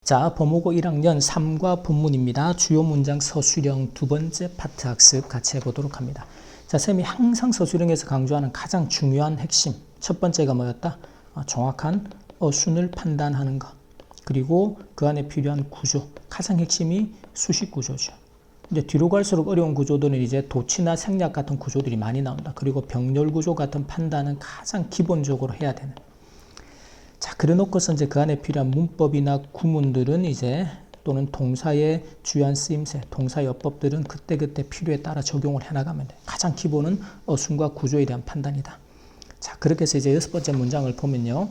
자, 범호고 1학년 3과 본문입니다. 주요 문장 서술형 두 번째 파트 학습 같이 해보도록 합니다. 자, 쌤이 항상 서술형에서 강조하는 가장 중요한 핵심. 첫 번째가 뭐였다? 정확한 어순을 판단하는 것. 그리고 그 안에 필요한 구조. 가장 핵심이 수식 구조죠. 이제 뒤로 갈수록 어려운 구조들은 이제 도치나 생략 같은 구조들이 많이 나온다. 그리고 병렬 구조 같은 판단은 가장 기본적으로 해야 되는. 자, 그래 놓고서 이제 그 안에 필요한 문법이나 구문들은 이제 또는 동사의 주요한 쓰임새, 동사의 어법들은 그때그때 필요에 따라 적용을 해나가면 돼. 가장 기본은 어순과 구조에 대한 판단이다. 자, 그렇게 해서 이제 6번째 문장을 보면요.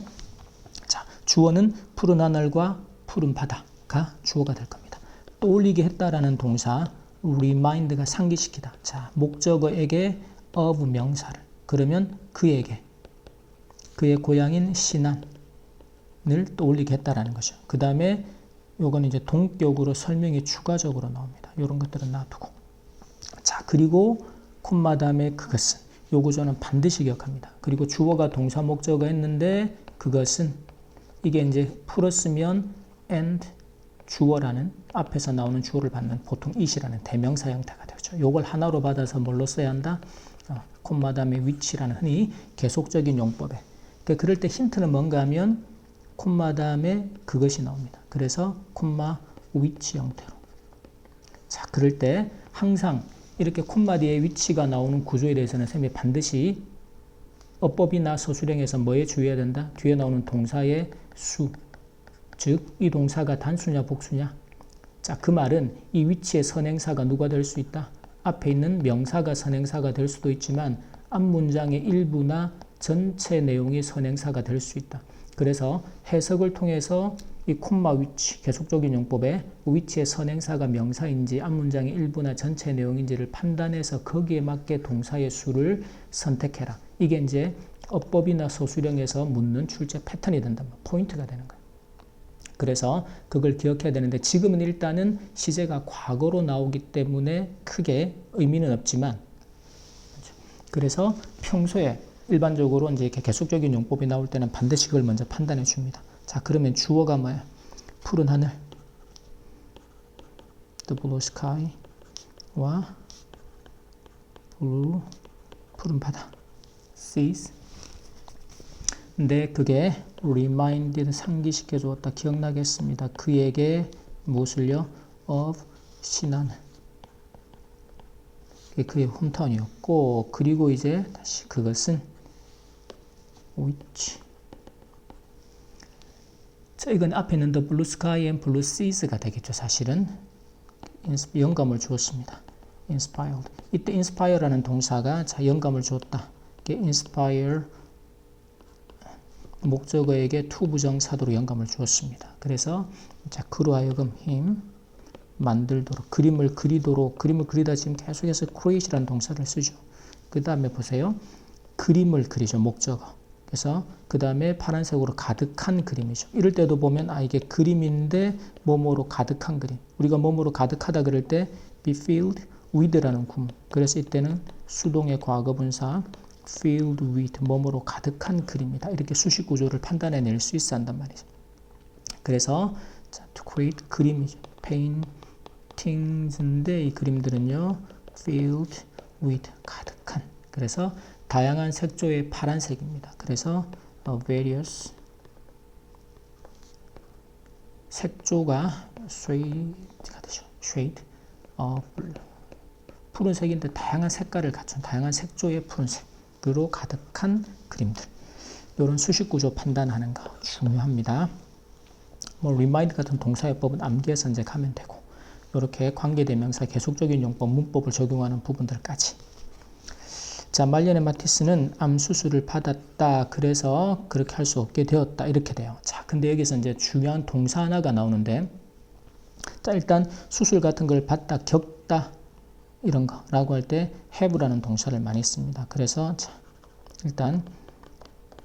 자, 주어는 푸른 하늘과 푸른 바다가 주어가 될 겁니다. 떠올리게 했다라는 동사, remind가 상기시키다. 자, 목적어에게 of 명사를. 그러면 그에게, 그의 고향인 신안 을 떠올리게 했다라는 거죠. 그 다음에 요건 이제 동격으로 설명이 추가적으로 나옵니다. 이런 것들은 놔두고. 자, 그리고 콤마 다음에 그것은. 요 구조는 반드시 기억합니다. 그리고 주어가 동사 목적어 했는데 그것은 이게 이제 풀었으면 and 주어라는 앞에서 나오는 주어를 받는 보통 it이라는 대명사 형태가 되죠. 요걸 하나로 받아서 뭘로 써야 한다? 콤마 다음에 which라는 흔히 계속적인 용법에. 그러니까 그럴 때 힌트는 뭔가 하면 콤마 다음에 그것이 나옵니다. 그래서 콤마 위치 형태로. 자, 그럴 때 항상 이렇게 콤마 뒤에 위치가 나오는 구조에 대해서는 쌤이 반드시 어법이나 서술형에서 뭐에 주의해야 된다? 뒤에 나오는 동사의 수. 즉, 이 동사가 단수냐 복수냐? 자, 그 말은 이 위치의 선행사가 누가 될 수 있다? 앞에 있는 명사가 선행사가 될 수도 있지만 앞 문장의 일부나 전체 내용이 선행사가 될 수 있다. 그래서 해석을 통해서 이 콤마 위치, 계속적인 용법에 위치의 선행사가 명사인지 앞문장의 일부나 전체 내용인지를 판단해서 거기에 맞게 동사의 수를 선택해라. 이게 이제 어법이나 서술형에서 묻는 출제 패턴이 된다. 포인트가 되는 거예요. 그래서 그걸 기억해야 되는데 지금은 일단은 시제가 과거로 나오기 때문에 크게 의미는 없지만 그래서 평소에 일반적으로 이제 이렇게 계속적인 용법이 나올 때는 반드시 그걸 먼저 판단해 줍니다. 자, 그러면 주어가 뭐야? 푸른 하늘, the blue sky와 blue, 푸른 바다, seas. 근데 그게 reminded, 상기시켜 주었다. 기억나겠습니다. 그에게 무엇을요? of 신안. 그의 홈타운이었고, 그리고 이제 다시 그것은 which. 자, 이건 앞에 있는 the blue sky and blue seas가 되겠죠. 사실은 영감을 주었습니다. inspired. 이때 inspire라는 동사가 자, 영감을 주었다. inspire 목적어에게 to 부정사도로 영감을 주었습니다. 그래서 자, 그로 하여금 힘 만들도록, 그림을 그리다 지금 계속해서 create라는 동사를 쓰죠. 그 다음에 보세요. 그림을 그리죠. 목적어. 그래서 그 다음에 파란색으로 가득한 그림이죠. 이럴 때도 보면 이게 그림인데 뭐뭐로 가득한 그림. 우리가 뭐뭐로 가득하다 그럴 때 be filled with라는 구문. 그래서 이때는 수동의 과거분사 filled with 뭐뭐로 가득한 그림이다. 이렇게 수식 구조를 판단해낼 수 있어 한단 말이죠. 그래서 자, to create 그림이죠. paintings인데 이 그림들은요 filled with 가득한. 그래서 다양한 색조의 파란색입니다. 그래서 various 색조가 shade가 되죠. shade 푸른색인데 다양한 색깔을 갖춘 다양한 색조의 푸른색으로 가득한 그림들. 이런 수식 구조 판단하는 거 중요합니다. remind 같은 동사요법은 암기해서 이제 가면 되고 이렇게 관계대명사 계속적인 용법 문법을 적용하는 부분들까지. 자, 말년의 마티스는 암 수술을 받았다. 그래서 그렇게 할 수 없게 되었다. 이렇게 돼요. 자, 근데 여기서 이제 중요한 동사 하나가 나오는데, 자, 일단 수술 같은 걸 받다, 겪다 이런 거라고 할 때 have라는 동사를 많이 씁니다. 그래서 자, 일단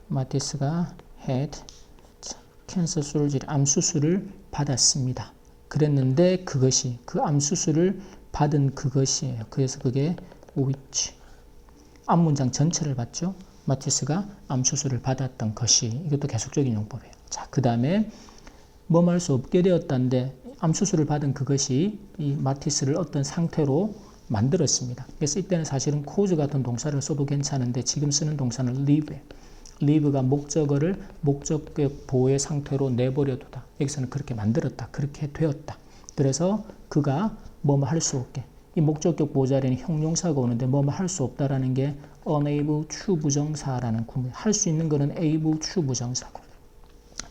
마티스가 had 캔서 술질 암 수술을 받았습니다. 그랬는데 그것이 그 암 수술을 받은 그것이에요. 그래서 그게 which 앞문장 전체를 봤죠. 마티스가 암 수술을 받았던 것이. 이것도 계속적인 용법이에요. 자, 그 다음에 뭐뭐 할 수 없게 되었다는데 암수술을 받은 그것이 이 마티스를 어떤 상태로 만들었습니다. 그래서 이때는 사실은 cause 같은 동사를 써도 괜찮은데 지금 쓰는 동사는 leave. leave가 목적어를 목적격 보호의 상태로 내버려 두다. 여기서는 그렇게 만들었다. 그렇게 되었다. 그래서 그가 뭐뭐 할 수 없게. 이 목적격 보호 자리에는 형용사가 오는데 뭐뭐 할 수 없다라는 게 unable to 부정사라는 구문. 할 수 있는 거는 able to 부정사고.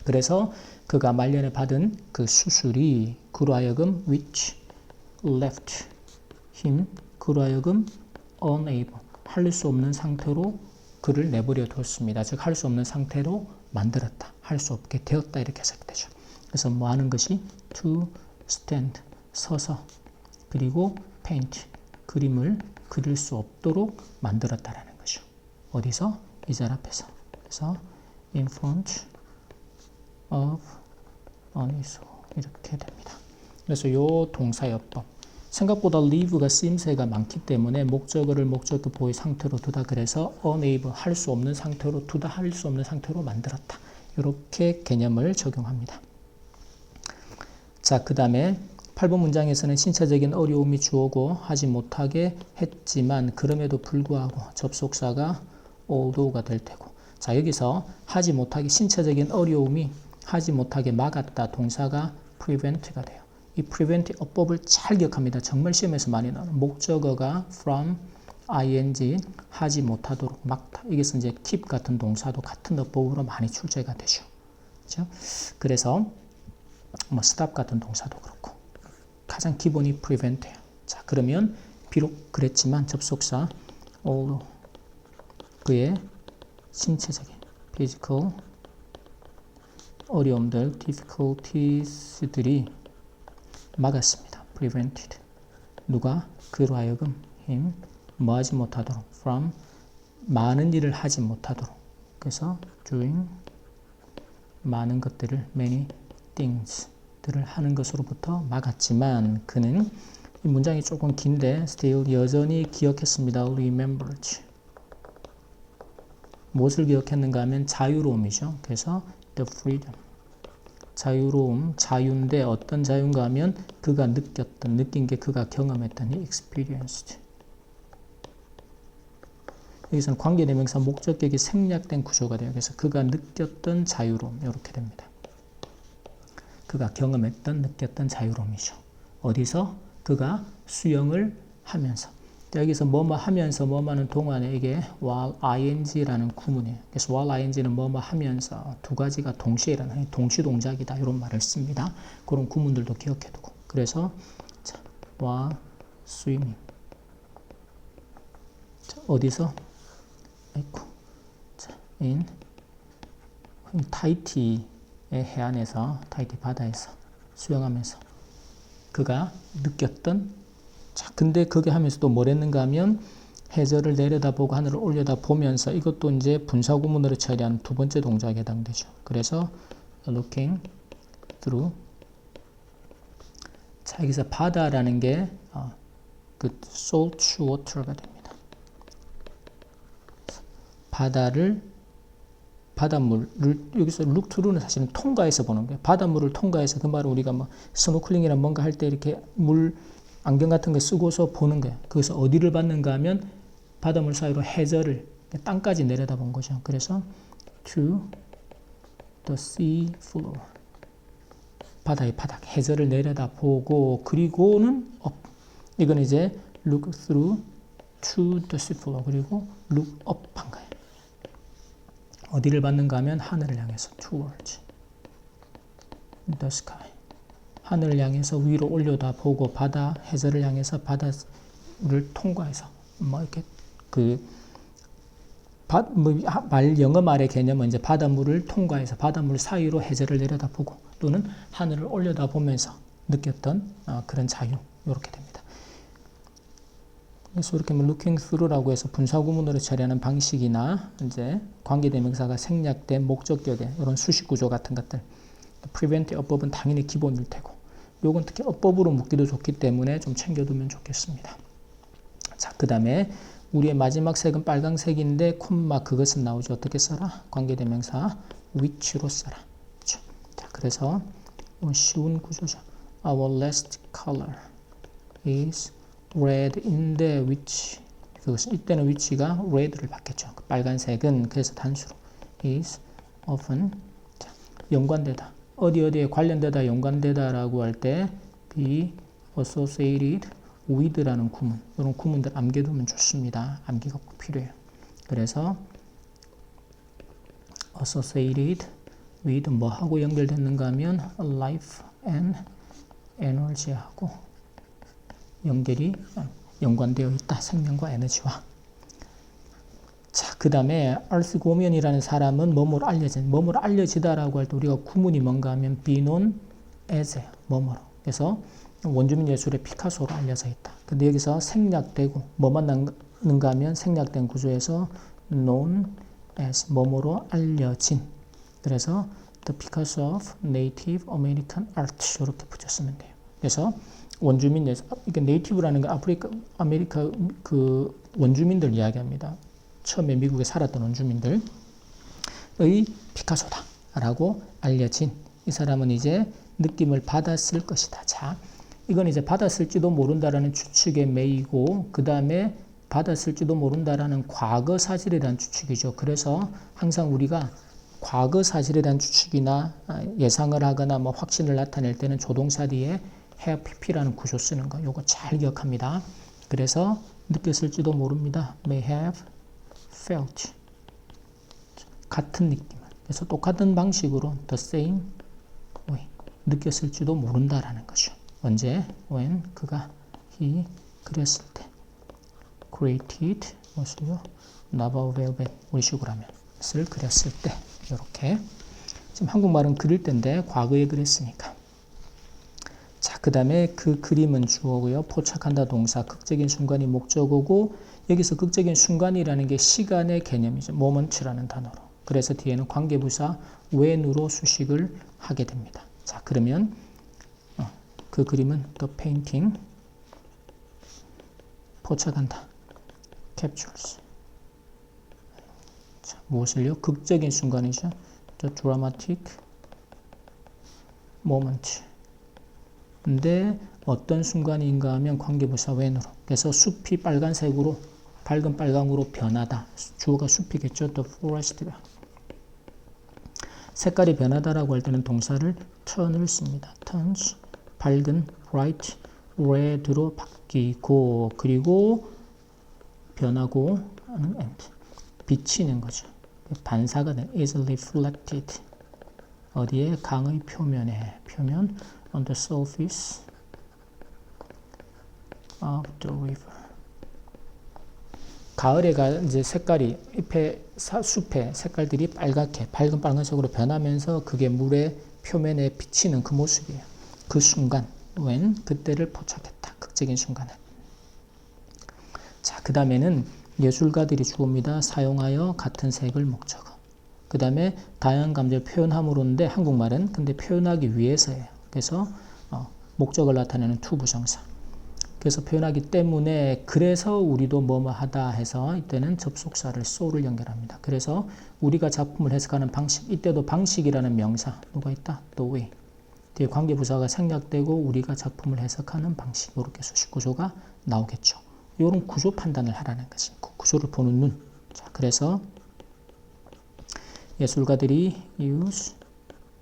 그래서 그가 말년에 받은 그 수술이 그로 하여금 which left him 그로 하여금 unable 할 수 없는 상태로 그를 내버려 두었습니다. 즉 할 수 없는 상태로 만들었다. 할 수 없게 되었다. 이렇게 해석되죠. 그래서 뭐 하는 것이 to stand 서서 그리고 paint 그림을 그릴 수 없도록 만들었다라는 거죠. 어디서? 이 잘 앞에서. 그래서 in front of 어니소 이렇게 됩니다. 그래서 이 동사여법 생각보다 leave가 쓰임새가 많기 때문에 목적어를 목적격 보호의 상태로 두다 그래서 unable 할 수 없는 상태로 두다 할 수 없는 상태로 만들었다. 이렇게 개념을 적용합니다. 자, 그 다음에 8번 문장에서는 신체적인 어려움이 주어고 하지 못하게 했지만 그럼에도 불구하고 접속사가 although가 될 테고 자 여기서 하지 못하게 신체적인 어려움이 하지 못하게 막았다 동사가 prevent가 돼요. 이 prevent 어법을 잘 기억합니다. 정말 시험에서 많이 나오는 목적어가 from ing 하지 못하도록 막다. 이것은 이제 keep 같은 동사도 같은 어법으로 많이 출제가 되죠. 그렇죠? 그래서 뭐 stop 같은 동사도 그렇고 가장 기본이 prevent예요. 자 그러면 비록 그랬지만 접속사 although 그의 신체적인 physical 어려움들 difficulties들이 막았습니다. prevented 누가 그로 하여금 him 뭐 하지 못하도록 from 많은 일을 하지 못하도록 그래서 doing 많은 것들을 many things들을 하는 것으로부터 막았지만 그는 이 문장이 조금 긴데 still 여전히 기억했습니다. remembered 무엇을 기억했는가 하면 자유로움이죠. 그래서 the freedom 자유로움, 자유인데 어떤 자유인가 하면 그가 느꼈던, 느낀 게 그가 경험했던 experienced 여기서는 관계대명사 목적격이 생략된 구조가 돼요. 그래서 그가 느꼈던 자유로움 이렇게 됩니다. 그가 경험했던, 느꼈던 자유로움이죠. 어디서? 그가 수영을 하면서 여기서 뭐뭐 하면서 뭐뭐 하는 동안에 이게 while ing라는 구문이에요. 그래서 while ing는 뭐뭐 하면서 두 가지가 동시에 일어나는 동시 동작이다 이런 말을 씁니다. 그런 구문들도 기억해두고 그래서 자, while swimming 자, 어디서? 아이고 자, in 타히티의 해안에서 타히티 바다에서 수영하면서 그가 느꼈던 자, 근데 그게 하면서 또 뭘 했는가 하면 해저를 내려다보고 하늘을 올려다보면서 이것도 이제 분사구문으로 처리한 두 번째 동작에 해당되죠. 그래서 looking through 자, 여기서 바다라는 게 그 salt water가 됩니다. 바닷물을 여기서 look through는 사실은 통과해서 보는 거예요. 바닷물을 통과해서 그 말은 우리가 뭐 스노클링이나 뭔가 할 때 이렇게 물 안경 같은 거 쓰고서 보는 거예요. 그래서 어디를 봤는가 하면 바닷물 사이로 해저를 땅까지 내려다본 거죠. 그래서 to the sea floor 바다의 바닥 해저를 내려다보고 그리고는 up 이건 이제 look through to the sea floor 그리고 look up 한 거예요. 어디를 봤는가 하면 하늘을 향해서 towards the sky 하늘을 향해서 위로 올려다보고 바다 해저를 향해서 바다를 통과해서 뭐 이렇게 영어 말의 개념은 이제 바닷물을 통과해서 바닷물 사이로 해저를 내려다보고 또는 하늘을 올려다보면서 느꼈던 그런 자유 이렇게 됩니다. 그래서 이렇게 looking through라고 해서 분사구문으로 처리하는 방식이나 이제 관계대명사가 생략된 목적격의 이런 수식 구조 같은 것들 prevent 어법은 당연히 기본일 테고 요건 특히 어법으로 묻기도 좋기 때문에 좀 챙겨두면 좋겠습니다. 자, 그 다음에 우리의 마지막 색은 빨강색인데 콤마 그것은 나오죠. 어떻게 써라? 관계대명사 which로 써라. 그렇죠? 자, 그래서 이건 쉬운 구조죠. Our last color is red 인데 which 그것은 이때는 which가 red를 받겠죠. 빨간색은 그래서 단수로 is often 자, 연관되다. 어디에 관련되다 연관되다라고 할 때 be associated with라는 구문 이런 구문들 암기해두면 좋습니다. 암기가 꼭 필요해요. 그래서 associated with 뭐하고 연결됐는가 하면 life and energy하고 연관되어 있다. 생명과 에너지와. 자, 그 다음에 알스고면이라는 사람은 뭐뭐로 알려지다라고 할 때 우리가 구문이 뭔가 하면 be known as 뭐뭐로. 그래서 원주민 예술의 피카소로 알려져 있다. 근데 여기서 생략되고 뭐만 나는가 하면 생략된 구조에서 known as 뭐뭐로 알려진. 그래서 the Picasso of Native American Art 이렇게 붙였으면 돼요. 그래서 원주민 예술, 이게 네이티브라는 건 아메리카 그 원주민들 이야기합니다. 처음에 미국에 살았던 원주민들의 피카소다라고 알려진 이 사람은 이제 느낌을 받았을 것이다. 자, 이건 이제 받았을지도 모른다라는 추측의 매이고 그 다음에 받았을지도 모른다라는 과거 사실에 대한 추측이죠. 그래서 항상 우리가 과거 사실에 대한 추측이나 예상을 하거나 뭐 확신을 나타낼 때는 조동사 뒤에 have pp라는 구조 쓰는 거 요거 잘 기억합니다. 그래서 느꼈을지도 모릅니다. may have felt 같은 느낌. 그래서 똑같은 방식으로 the same way 느꼈을지도 모른다라는 거죠. 언제? when 그가 he 그렸을 때 created 무엇을요? 나바오 벨벳 우리 식으로 하면 을 그렸을 때 이렇게 지금 한국말은 그릴 때인데 과거에 그랬으니까. 자, 그 다음에 그 그림은 주어고요. 포착한다 동사, 극적인 순간이 목적어고 여기서 극적인 순간이라는 게 시간의 개념이죠. moment라는 단어로. 그래서 뒤에는 관계부사 when으로 수식을 하게 됩니다. 자, 그러면 그 그림은 the painting 포착한다 captures 자, 무엇을요? 극적인 순간이죠. the dramatic moment 근데 어떤 순간인가 하면 관계부사 when으로. 그래서 숲이 빨간색으로 밝은 빨강으로 변하다. 주어가 숲이겠죠. The forest가. 색깔이 변하다라고 할 때는 동사를 turn을 씁니다. turns 밝은 bright red로 바뀌고 그리고 변하고 하는 and 비치는 거죠. 반사가 된 is reflected 어디에? 강의 표면에 표면 on the surface of the river. 가을에 이제 색깔이 숲의 색깔들이 빨갛게 밝은 빨간색으로 변하면서 그게 물의 표면에 비치는 그 모습이에요. 그 순간 when 그때를 포착했다. 극적인 순간을. 자, 그 다음에는 예술가들이 주어입니다. 사용하여 같은 색을 목적어. 그 다음에 다양한 감정을 표현함으로인데 한국말은 근데 표현하기 위해서예요. 그래서 목적을 나타내는 to 부정사. 그래서 표현하기 때문에 그래서 우리도 뭐뭐 하다 해서 이때는 접속사를 so를 연결합니다. 그래서 우리가 작품을 해석하는 방식 이때도 방식이라는 명사 누가 있다? the way. 뒤에 관계부사가 생략되고 우리가 작품을 해석하는 방식 이렇게 수식 구조가 나오겠죠. 이런 구조 판단을 하라는 거지. 그 구조를 보는 눈. 자, 그래서 예술가들이 use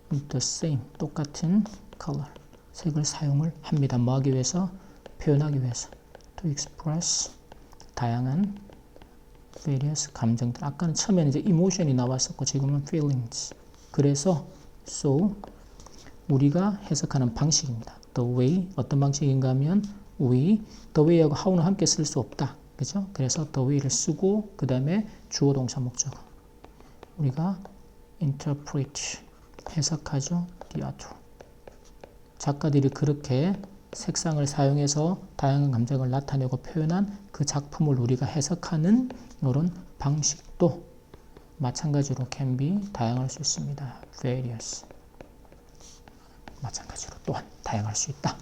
the same 똑같은 color 색을 사용을 합니다. 뭐 하기 위해서? 표현하기 위해서. to express 다양한 various 감정들. 아까는 처음에는 이제 emotion이 나왔었고 지금은 feelings. 그래서 so 우리가 해석하는 방식입니다. the way 어떤 방식인가 하면 we the way하고 how는 함께 쓸 수 없다. 그죠? 그래서 the way를 쓰고 그 다음에 주어 동사 목적어. 우리가 interpret 해석하죠. the art. 작가들이 그렇게 색상을 사용해서 다양한 감정을 나타내고 표현한 그 작품을 우리가 해석하는 이런 방식도 마찬가지로 can be 다양할 수 있습니다. various 마찬가지로 또한 다양할 수 있다.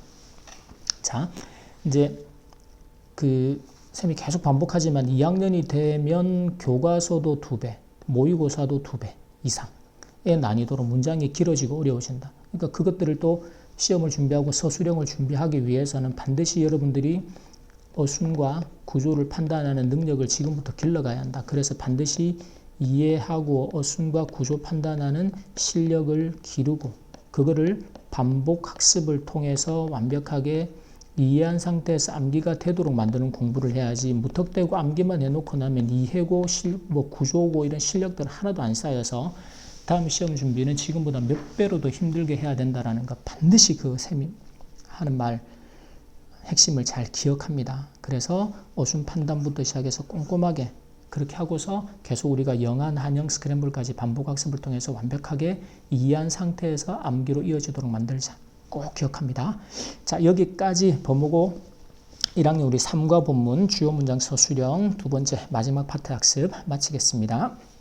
자, 이제 쌤이 계속 반복하지만 2학년이 되면 교과서도 2배, 모의고사도 2배 이상의 난이도로 문장이 길어지고 어려워진다. 그러니까 그것들을 또 시험을 준비하고 서술형을 준비하기 위해서는 반드시 여러분들이 어순과 구조를 판단하는 능력을 지금부터 길러가야 한다. 그래서 반드시 이해하고 어순과 구조 판단하는 실력을 기르고 그거를 반복 학습을 통해서 완벽하게 이해한 상태에서 암기가 되도록 만드는 공부를 해야지 무턱대고 암기만 해놓고 나면 이해고 구조고 이런 실력들은 하나도 안 쌓여서 다음 시험 준비는 지금보다 몇 배로 더 힘들게 해야 된다는 거 반드시 그 쌤이 하는 말 핵심을 잘 기억합니다. 그래서 어순 판단부터 시작해서 꼼꼼하게 그렇게 하고서 계속 우리가 영한, 한영, 스크램블까지 반복 학습을 통해서 완벽하게 이해한 상태에서 암기로 이어지도록 만들자. 꼭 기억합니다. 자, 여기까지 범호고 1학년 우리 3과 본문 주요 문장 서술형 두 번째 마지막 파트 학습 마치겠습니다.